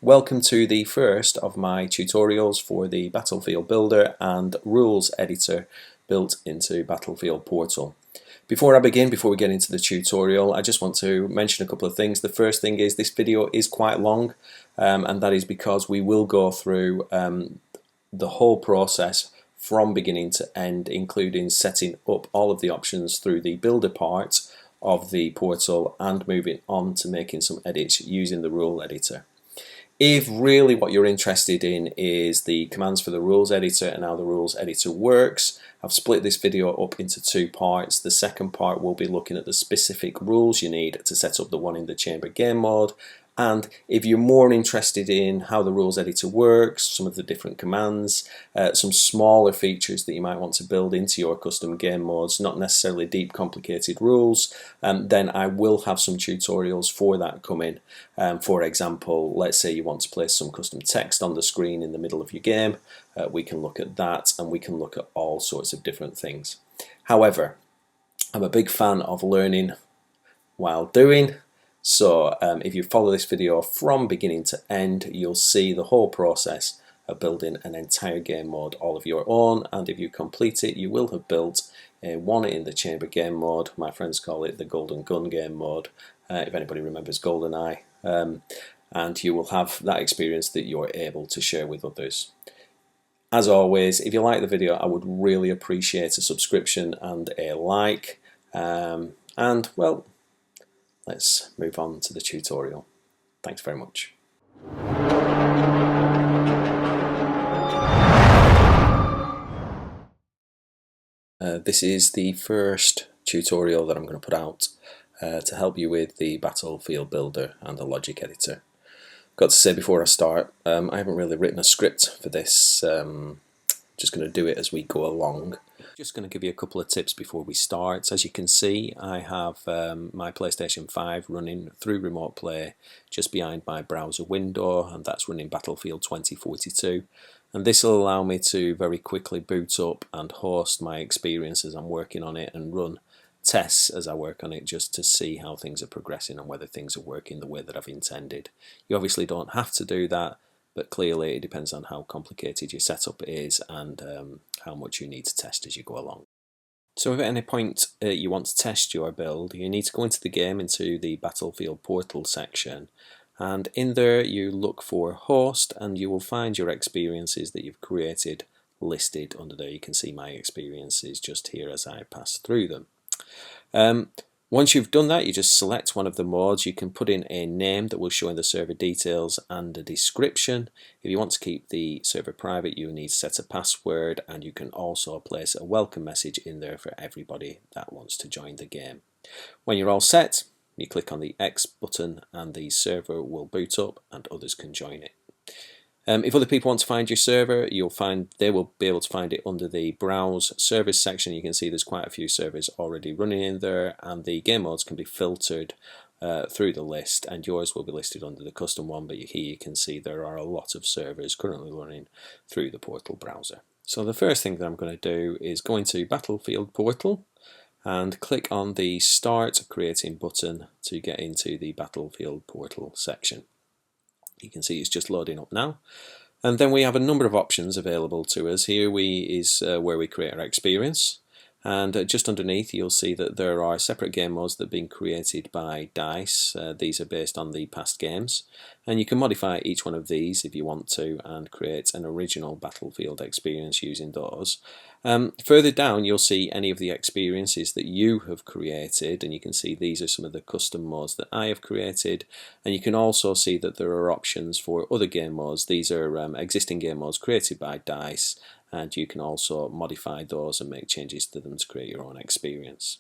Welcome to the first of my tutorials for the Battlefield Builder and Rules Editor built into Battlefield Portal. Before I begin, before we get into the tutorial, I just want to mention a couple of things. The first thing is this video is quite long, and that is because we will go through the whole process from beginning to end, including setting up all of the options through the builder part of the portal and moving on to making some edits using the rule editor. If really what you're interested in is the commands for the rules editor and how the rules editor works, I've split this video up into two parts. The second part will be looking at the specific rules you need to set up the one in the chamber game mode. And if you're more interested in how the rules editor works, some of the different commands, some smaller features that you might want to build into your custom game modes, not necessarily deep complicated rules, then I will have some tutorials for that coming. For example, let's say you want to place some custom text on the screen in the middle of your game, we can look at that, and we can look at all sorts of different things. However, I'm a big fan of learning while doing. So if you follow this video from beginning to end, you'll see the whole process of building an entire game mode all of your own, and if you complete it, you will have built one in the chamber game mode. My friends call it the golden gun game mode, if anybody remembers GoldenEye, and you will have that experience that you're able to share with others. As always, if you like the video, I would really appreciate a subscription and a like, and well, let's move on to the tutorial. Thanks very much. This is the first tutorial that I'm going to put out to help you with the Battlefield Builder and the logic editor. Got to say before I start, I haven't really written a script for this, just going to do it as we go along. Just going to give you a couple of tips before we start. As you can see, I have my PlayStation 5 running through Remote Play just behind my browser window, and that's running Battlefield 2042. And this will allow me to very quickly boot up and host my experience as I'm working on it and run tests as I work on it, just to see how things are progressing and whether things are working the way that I've intended. You obviously don't have to do that, but clearly it depends on how complicated your setup is and how much you need to test as you go along. So if at any point you want to test your build, you need to go into the game, into the Battlefield Portal section, and in there you look for host, and you will find your experiences that you've created listed under there. You can see my experiences just here as I pass through them. Once you've done that, you just select one of the modes. You can put in a name that will show in the server details and a description. If you want to keep the server private, you need to set a password, and you can also place a welcome message in there for everybody that wants to join the game. When you're all set, you click on the X button and the server will boot up and others can join it. If other people want to find your server, they will be able to find it under the Browse Servers section. You can see there's quite a few servers already running in there, and the game modes can be filtered through the list, and yours will be listed under the custom one, but here you can see there are a lot of servers currently running through the Portal browser. So the first thing that I'm going to do is go into Battlefield Portal and click on the Start Creating button to get into the Battlefield Portal section. You can see it's just loading up now, and then we have a number of options available to us. Here is where we create our experience, and just underneath you'll see that there are separate game modes that have been created by DICE. These are based on the past games, and you can modify each one of these if you want to and create an original Battlefield experience using those. Further down you'll see any of the experiences that you have created, and you can see these are some of the custom modes that I have created, and you can also see that there are options for other game modes. These are existing game modes created by DICE, and you can also modify those and make changes to them to create your own experience.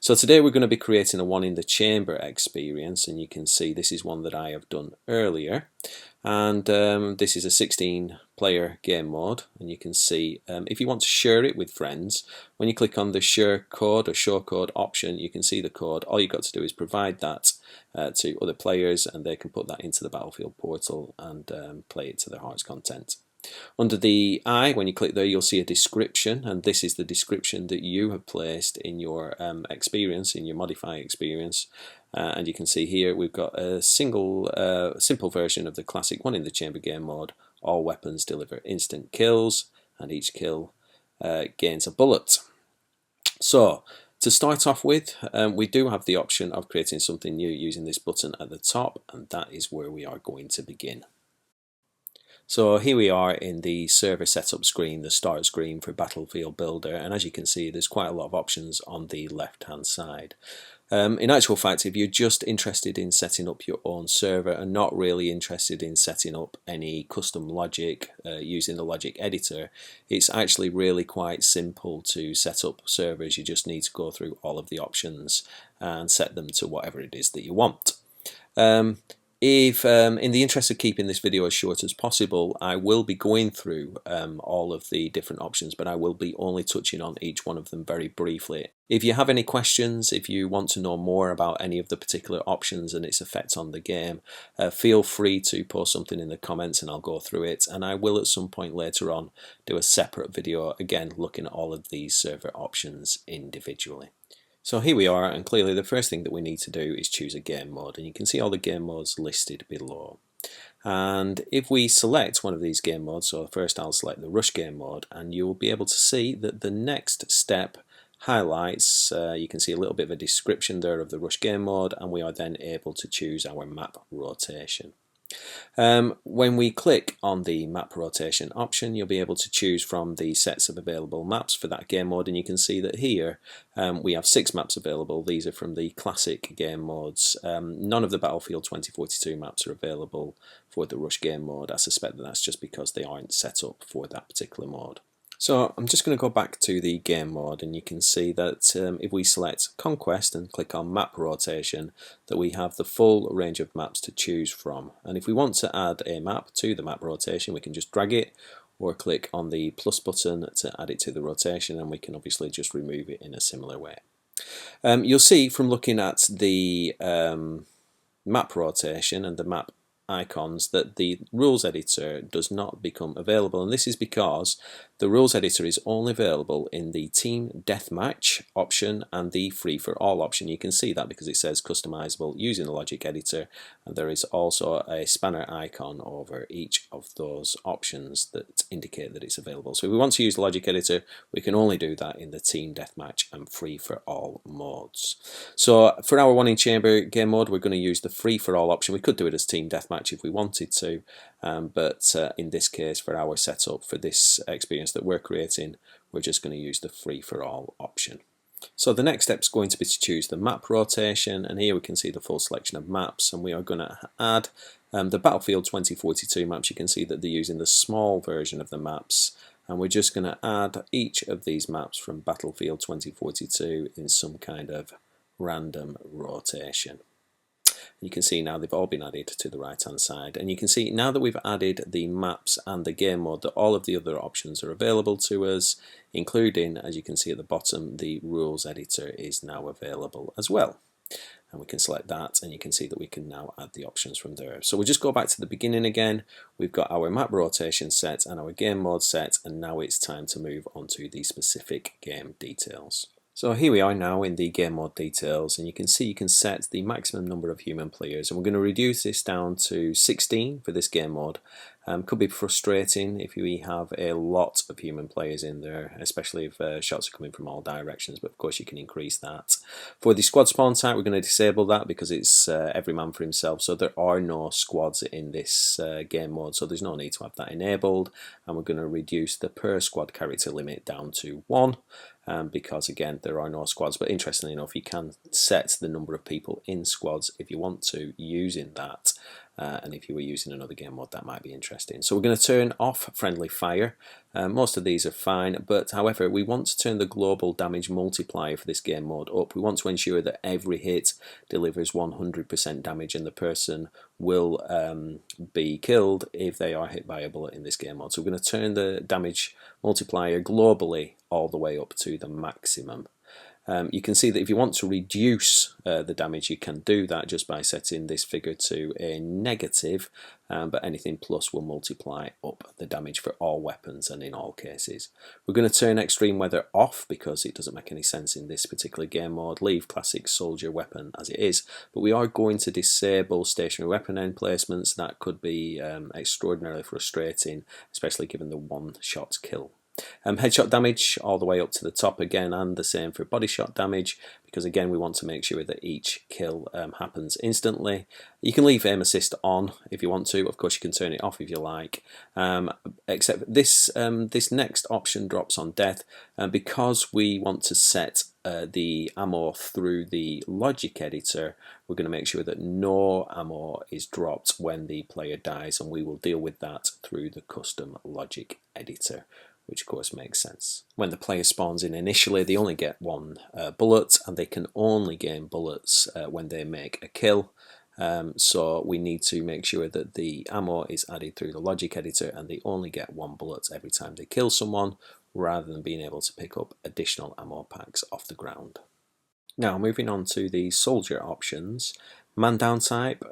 So today we're going to be creating a one in the chamber experience, and you can see this is one that I have done earlier, and this is a 16-player game mode, and you can see if you want to share it with friends, when you click on the share code or show code option, you can see the code. All you've got to do is provide that to other players, and they can put that into the Battlefield Portal and play it to their heart's content. Under the I, when you click there, you'll see a description, and this is the description that you have placed in your experience, in your modify experience. And you can see here we've got a simple version of the classic one in the chamber game mode. All weapons deliver instant kills, and each kill gains a bullet. So to start off with, we do have the option of creating something new using this button at the top, and that is where we are going to begin. So here we are in the server setup screen, the start screen for Battlefield Builder, and as you can see there's quite a lot of options on the left hand side. In actual fact, if you're just interested in setting up your own server and not really interested in setting up any custom logic using the logic editor, it's actually really quite simple to set up servers. You just need to go through all of the options and set them to whatever it is that you want. If in the interest of keeping this video as short as possible, I will be going through all of the different options, but I will be only touching on each one of them very briefly. If you have any questions, if you want to know more about any of the particular options and its effect on the game, feel free to post something in the comments and I'll go through it, and I will at some point later on do a separate video again looking at all of these server options individually. So here we are, and clearly the first thing that we need to do is choose a game mode, and you can see all the game modes listed below. And if we select one of these game modes, so first I'll select the rush game mode, and you'll be able to see that the next step highlights, you can see a little bit of a description there of the rush game mode, and we are then able to choose our map rotation. When we click on the map rotation option, you'll be able to choose from the sets of available maps for that game mode, and you can see that here we have 6 maps available. These are from the classic game modes. None of the Battlefield 2042 maps are available for the rush game mode. I suspect that that's just because they aren't set up for that particular mode. So I'm just going to go back to the game mode, and you can see that if we select Conquest and click on map rotation, that we have the full range of maps to choose from. And if we want to add a map to the map rotation, we can just drag it or click on the plus button to add it to the rotation, and we can obviously just remove it in a similar way. You'll see from looking at the map rotation and the map icons that the rules editor does not become available, and this is because the rules editor is only available in the team deathmatch option and the free for all option. You can see that because it says customizable using the logic editor, and there is also a spanner icon over each of those options that indicate that it's available. So if we want to use the logic editor, we can only do that in the team deathmatch and free for all modes. So for our one in chamber game mode, we're going to use the free for all option. We could do it as team deathmatch if we wanted to, but in this case, for our setup for this experience that we're creating, we're just going to use the free for all option. So the next step is going to be to choose the map rotation, and here we can see the full selection of maps, and we are going to add the Battlefield 2042 maps. You can see that they're using the small version of the maps, and we're just going to add each of these maps from Battlefield 2042 in some kind of random rotation. You can see now they've all been added to the right hand side, and you can see now that we've added the maps and the game mode that all of the other options are available to us, including, as you can see at the bottom, the rules editor is now available as well. And we can select that, and you can see that we can now add the options from there. So we'll just go back to the beginning again. We've got our map rotation set and our game mode set, and now it's time to move on to the specific game details. So here we are now in the game mode details, and you can see you can set the maximum number of human players, and we're going to reduce this down to 16 for this game mode. Could be frustrating if we have a lot of human players in there, especially if shots are coming from all directions, but of course you can increase that. For the squad spawn type, we're going to disable that because it's every man for himself, so there are no squads in this game mode, so there's no need to have that enabled, and we're going to reduce the per squad character limit down to 1. Because again there are no squads, but interestingly enough you can set the number of people in squads if you want to using that, and if you were using another game mode that might be interesting. So we're going to turn off friendly fire. Most of these are fine, but however we want to turn the global damage multiplier for this game mode up. We want to ensure that every hit delivers 100% damage and the person will be killed if they are hit by a bullet in this game mode. So we're going to turn the damage multiplier globally all the way up to the maximum. You can see that if you want to reduce the damage, you can do that just by setting this figure to a negative, but anything plus will multiply up the damage for all weapons and in all cases. We're going to turn extreme weather off because it doesn't make any sense in this particular game mode. Leave classic soldier weapon as it is, but we are going to disable stationary weapon end placements. That could be extraordinarily frustrating, especially given the one-shot kill. Headshot damage all the way up to the top again, and the same for body shot damage, because again we want to make sure that each kill happens instantly. You can leave aim assist on if you want to. Of course you can turn it off if you like, except this this next option drops on death, because we want to set the ammo through the logic editor. We're going to make sure that no ammo is dropped when the player dies, and we will deal with that through the custom logic editor, which of course makes sense. When the player spawns in initially, they only get one bullet, and they can only gain bullets when they make a kill. So we need to make sure that the ammo is added through the logic editor, and they only get one bullet every time they kill someone, rather than being able to pick up additional ammo packs off the ground. Now moving on to the soldier options. Man down type,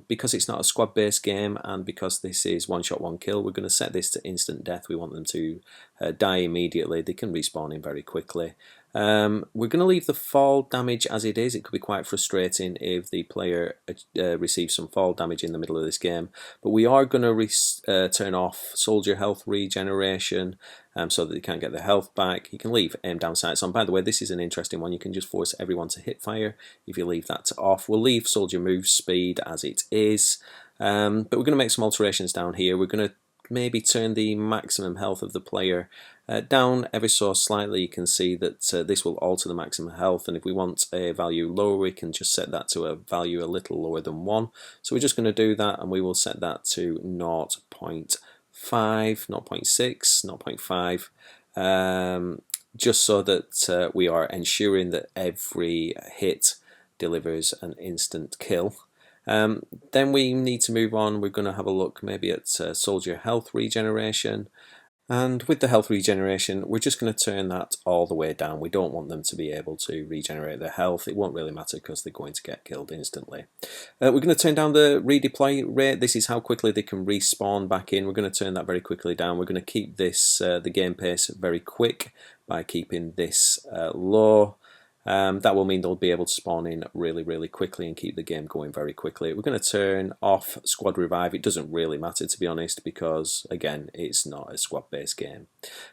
because it's not a squad based game and because this is one shot one kill, we're going to set this to instant death. We want them to die immediately. They can respawn in very quickly. We're going to leave the fall damage as it is. It could be quite frustrating if the player receives some fall damage in the middle of this game, but we are going to turn off soldier health regeneration, so that they can't get their health back. You can leave aim down sights on. By the way, this is an interesting one. You can just force everyone to hip fire if you leave that to off. We'll leave soldier move speed as it is, but we're going to make some alterations down here. We're going to maybe turn the maximum health of the player down ever so slightly. You can see that this will alter the maximum health, and if we want a value lower, we can just set that to a value a little lower than 1. So we're just going to do that, and we will set that to 0.5, 0.6, 0.5, just so that we are ensuring that every hit delivers an instant kill. Then we need to move on. We're going to have a look maybe at soldier health regeneration, and with the health regeneration we're just going to turn that all the way down. We don't want them to be able to regenerate their health. It won't really matter because they're going to get killed instantly. We're going to turn down the redeploy rate. This is how quickly they can respawn back in. We're going to turn that very quickly down. We're going to keep this the game pace very quick by keeping this low. That will mean they'll be able to spawn in really quickly and keep the game going very quickly. We're going to turn off squad revive. It doesn't really matter, to be honest, because again it's not a squad based game.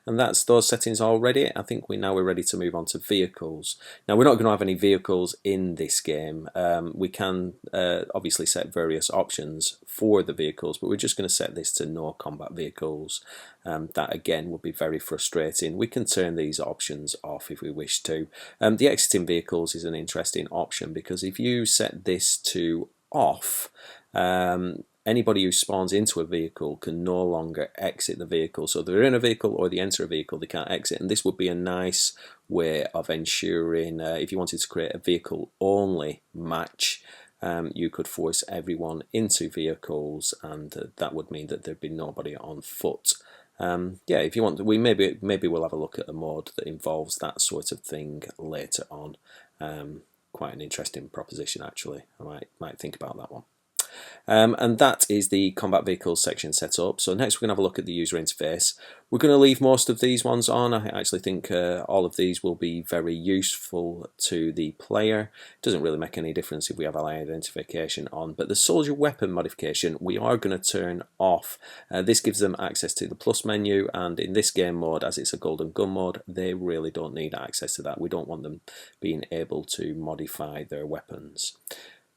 And that's those settings already. I think we're ready to move on to vehicles. Now we're not going to have any vehicles in this game. We can obviously set various options for the vehicles, but we're just going to set this to no combat vehicles. That again would be very frustrating. We can turn these options off if we wish to. The exiting vehicles is an interesting option, because if you set this to off, anybody who spawns into a vehicle can no longer exit the vehicle. So they're in a vehicle or they enter a vehicle, they can't exit, and this would be a nice way of ensuring if you wanted to create a vehicle only match, you could force everyone into vehicles, and that would mean that there'd be nobody on foot. Yeah, if you want, maybe we'll have a look at a mode that involves that sort of thing later on. Quite an interesting proposition, actually. I might think about that one. And that is the combat vehicles section set up. So next we're going to have a look at the user interface. We're going to leave most of these ones on. I actually think all of these will be very useful to the player. It doesn't really make any difference if we have ally identification on, but the soldier weapon modification we are going to turn off. This gives them access to the plus menu, and in this game mode, as it's a golden gun mode, they really don't need access to that. We don't want them being able to modify their weapons.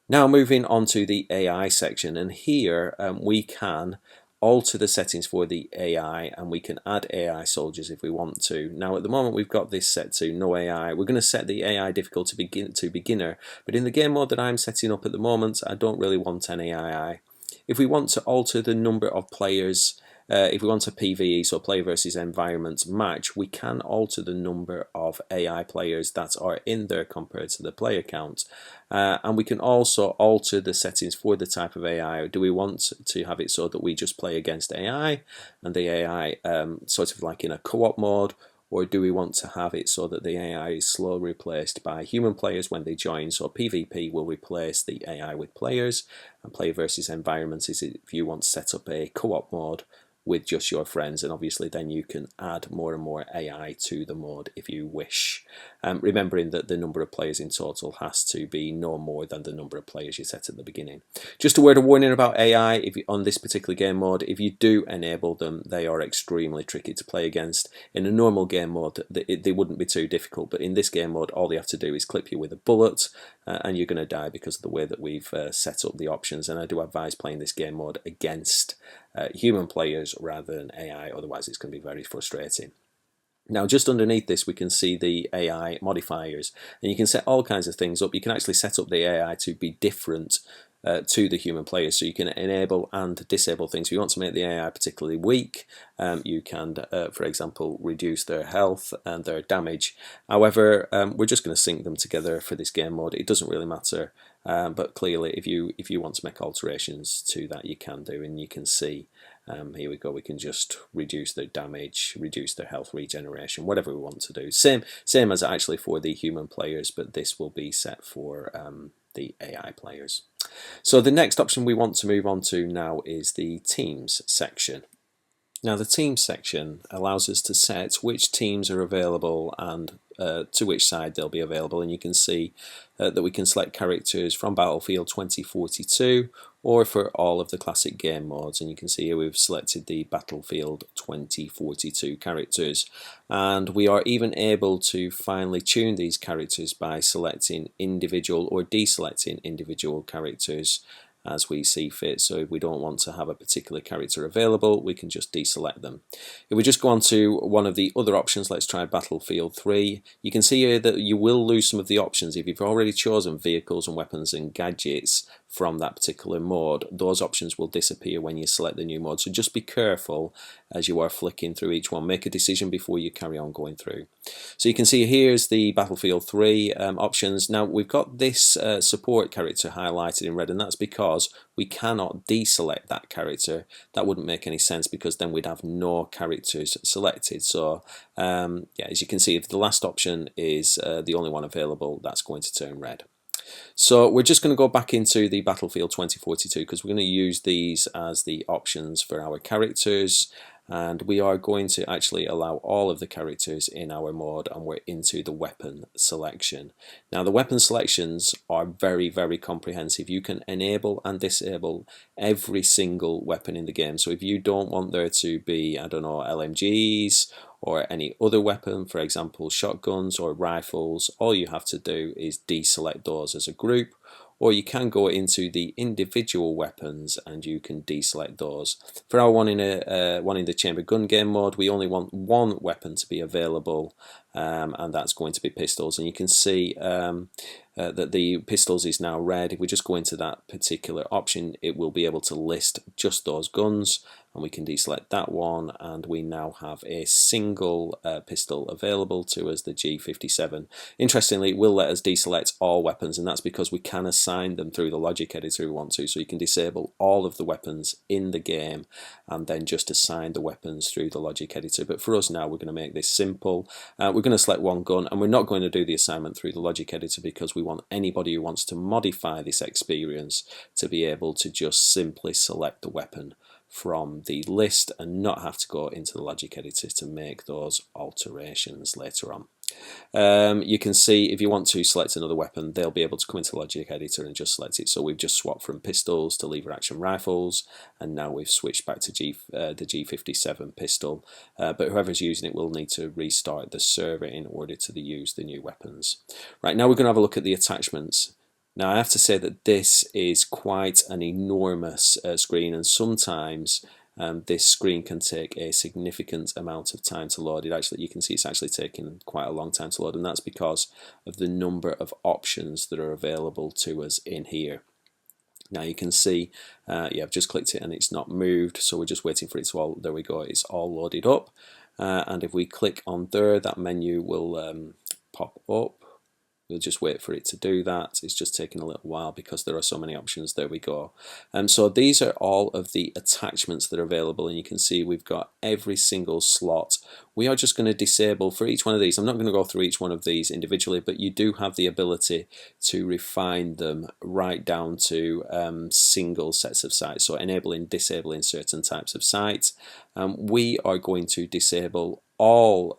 Now moving on to the AI section, and here we can alter the settings for the AI, and we can add AI soldiers if we want to. Now at the moment we've got this set to no AI. We're going to set the AI difficulty to beginner, but in the game mode that I'm setting up at the moment I don't really want any AI. If we want to alter the number of players, if we want a PvE, so player versus environment match, we can alter the number of AI players that are in there compared to the player count. And we can also alter the settings for the type of AI. Do we want to have it so that we just play against AI, and the AI sort of like in a co-op mode, or do we want to have it so that the AI is slowly replaced by human players when they join? So PvP will replace the AI with players, and player versus environments is if you want to set up a co-op mode with just your friends, and obviously then you can add more and more AI to the mode if you wish. Remembering that the number of players in total has to be no more than the number of players you set at the beginning. Just a word of warning about AI on this particular game mode: if you do enable them, they are extremely tricky to play against. In a normal game mode they wouldn't be too difficult, but in this game mode all they have to do is clip you with a bullet and you're going to die because of the way that we've set up the options. And I do advise playing this game mode against human players rather than AI, otherwise it's going to be very frustrating. Now just underneath this we can see the AI modifiers, and you can set all kinds of things up. You can actually set up the AI to be different to the human players, so you can enable and disable things. If you want to make the AI particularly weak, you can for example reduce their health and their damage. However, we're just going to sync them together for this game mode. It doesn't really matter, but clearly if you want to make alterations to that you can do, and you can see here we go, we can just reduce their damage, reduce their health regeneration, whatever we want to do. Same as actually for the human players, but this will be set for the AI players. So the next option we want to move on to now is the teams section. Now the teams section allows us to set which teams are available and to which side they'll be available, and you can see that we can select characters from Battlefield 2042 or for all of the classic game modes, and you can see here we've selected the Battlefield 2042 characters, and we are even able to finely tune these characters by selecting individual or deselecting individual characters as we see fit. So if we don't want to have a particular character available, we can just deselect them. If we just go on to one of the other options, let's try Battlefield 3, you can see here that you will lose some of the options. If you've already chosen vehicles and weapons and gadgets from that particular mode, those options will disappear when you select the new mode. So just be careful as you are flicking through each one. Make a decision before you carry on going through. So you can see here's the Battlefield 3 options. Now we've got this support character highlighted in red, and that's because we cannot deselect that character. That wouldn't make any sense because then we'd have no characters selected. So yeah, as you can see, if the last option is the only one available, that's going to turn red. So we're just going to go back into the Battlefield 2042 because we're going to use these as the options for our characters, and we are going to actually allow all of the characters in our mode, and we're into the weapon selection. Now the weapon selections are very comprehensive. You can enable and disable every single weapon in the game. So if you don't want there to be, I don't know, LMGs or any other weapon, for example shotguns or rifles, all you have to do is deselect those as a group, or you can go into the individual weapons and you can deselect those. For our one in the chamber gun game mode, we only want one weapon to be available, and that's going to be pistols, and you can see that the pistols is now red. If we just go into that particular option, it will be able to list just those guns, and we can deselect that one, and we now have a single pistol available to us, the G57. Interestingly, it will let us deselect all weapons, and that's because we can assign them through the logic editor if we want to. So you can disable all of the weapons in the game and then just assign the weapons through the logic editor. But for us now, we're going to make this simple. We're going to select one gun, and we're not going to do the assignment through the logic editor because we want anybody who wants to modify this experience to be able to just simply select the weapon from the list and not have to go into the logic editor to make those alterations later on. You can see if you want to select another weapon, they'll be able to come into the logic editor and just select it. So we've just swapped from pistols to lever action rifles, and now we've switched back to the G57 pistol, but whoever's using it will need to restart the server in order to use the new weapons. Right, now we're going to have a look at the attachments. Now I have to say that this is quite an enormous screen, and sometimes this screen can take a significant amount of time to load. You can see it's actually taking quite a long time to load, and that's because of the number of options that are available to us in here. Now you can see, yeah, I've just clicked it and it's not moved, so we're just waiting for it to all, there we go, it's all loaded up. And if we click on there, that menu will pop up. We'll just wait for it to do that. It's just taking a little while because there are so many options. There we go. So these are all of the attachments that are available, and you can see we've got every single slot. We are just going to disable for each one of these. I'm not going to go through each one of these individually, but you do have the ability to refine them right down to single sets of sites, so enabling, disabling certain types of sites. We are going to disable all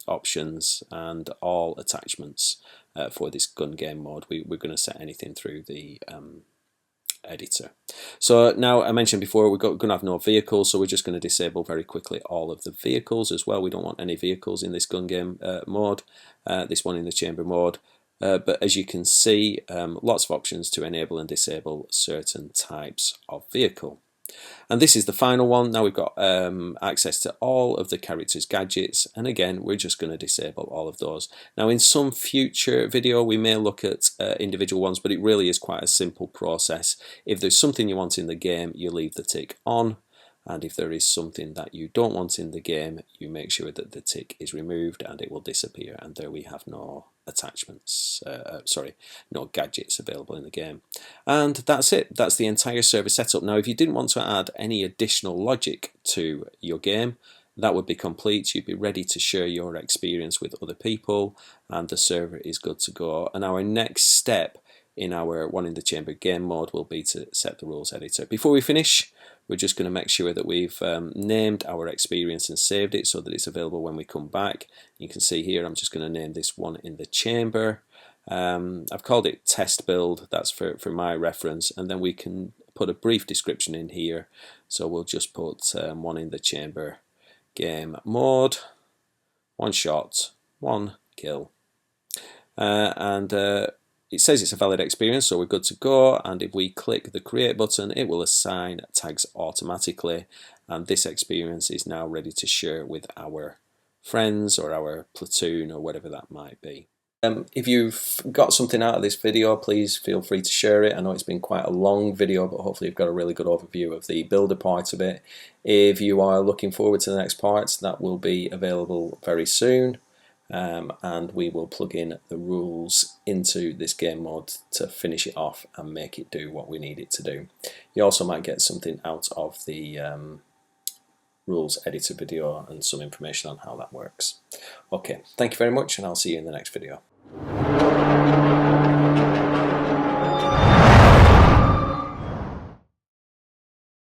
options and all attachments for this gun game mode. We're going to set anything through the editor. So now, I mentioned before, we're going to have no vehicles, so we're just going to disable very quickly all of the vehicles as well. We don't want any vehicles in this gun game mode, this one in the chamber mode. But as you can see, lots of options to enable and disable certain types of vehicle. And this is the final one. Now we've got access to all of the characters' gadgets, and again we're just going to disable all of those. Now in some future video we may look at individual ones, but it really is quite a simple process. If there's something you want in the game, you leave the tick on, and if there is something that you don't want in the game, you make sure that the tick is removed and it will disappear, and there we have no attachments, no gadgets available in the game. And that's it. That's the entire server setup. Now if you didn't want to add any additional logic to your game, that would be complete. You'd be ready to share your experience with other people, and the server is good to go. And our next step in our one in the chamber game mode will be to set the rules editor. Before we finish, we're just going to make sure that we've named our experience and saved it so that it's available when we come back. You can see here I'm just going to name this one in the chamber. I've called it test build, that's for my reference, and then we can put a brief description in here. So we'll just put one in the chamber game mode, one shot, one kill. It says it's a valid experience, so we're good to go. And if we click the create button, it will assign tags automatically, and this experience is now ready to share with our friends or our platoon or whatever that might be. If you've got something out of this video, please feel free to share it. I know it's been quite a long video, but hopefully you've got a really good overview of the builder part of it. If you are looking forward to the next parts, that will be available very soon. And we will plug in the rules into this game mode to finish it off and make it do what we need it to do. You also might get something out of the rules editor video and some information on how that works. Okay, thank you very much, and I'll see you in the next video.